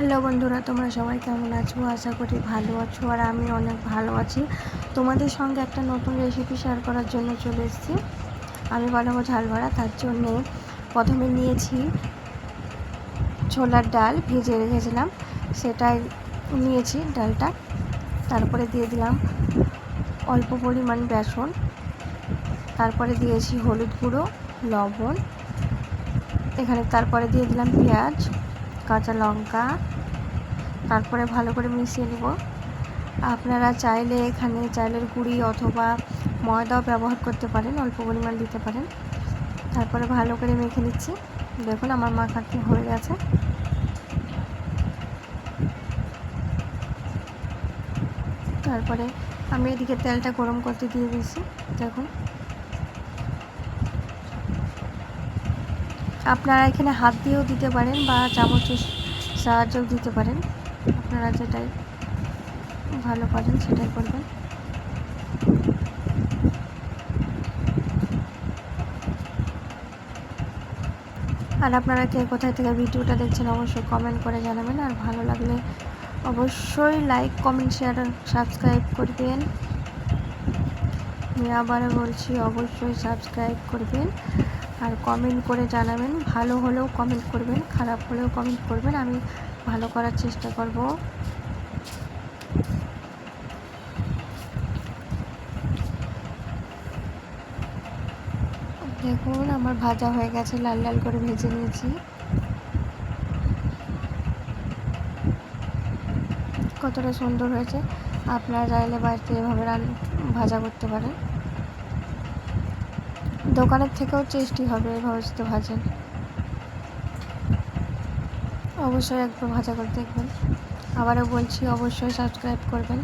Hello বন্ধুরা, তোমরা সবাই কেমন আছো? আশা করি ভালো আছো আর আমি অনেক ভালো আছি। তোমাদের সঙ্গে একটা নতুন রেসিপি শেয়ার করার জন্য চলে এসেছি। আমি বানাবো ঝাল বড়া। তার জন্যে প্রথমে নিয়েছি ছোলার ডাল, ভেজে রেখেছিলাম, সেটাই নিয়েছি ডালটা। তারপরে দিয়ে দিলাম অল্প পরিমাণ বেসন, তারপরে দিয়েছি হলুদ গুঁড়ো, লবণ, এখানে তারপরে দিয়ে দিলাম পেঁয়াজ, কাঁচা লঙ্কা, তারপরে ভালো করে মিশিয়ে নেব। আপনারা চাইলে এখানে চালের গুঁড়ি অথবা ময়দাও ব্যবহার করতে পারেন, অল্প পরিমাণ দিতে পারেন। তারপরে ভালো করে মেখে নিচ্ছি। দেখুন আমার মাখাটি হয়ে গেছে। তারপরে আমি এদিকে তেলটা গরম করতে দিয়ে দিয়েছি। দেখুন, আপনারা এখানে হাত দিয়েও দিতে পারেন বা চামচের সাহায্যেও দিতে পারেন। আপনারা যেটাই ভালো পারেন সেটাই করবেন। আর আপনারা কে কোথায় থেকে ভিডিওটা দেখছেন অবশ্যই কমেন্ট করে জানাবেন। আর ভালো লাগলে অবশ্যই লাইক, কমেন্ট, শেয়ার আর সাবস্ক্রাইব করবেন। আমি আবারও বলছি, অবশ্যই সাবস্ক্রাইব করবেন আর কমেন্ট করে জানাবেন। ভালো হলেও কমেন্ট করবেন, খারাপ হলেও কমেন্ট করবেন, আমি ভালো করার চেষ্টা করব। দেখুন আমার ভাজা হয়ে গেছে, লাল লাল করে ভেজে নিয়েছি। কতটা সুন্দর হয়েছে। আপনারা চাইলে বাড়িতে এভাবে ভাজা করতে পারেন। দোকানের থেকেও টেস্টি হবে এভাবে যদি ভাজেন। অবশ্যই একবার ভাজা করে দেখবেন। আবারও বলছি, অবশ্যই সাবস্ক্রাইব করবেন।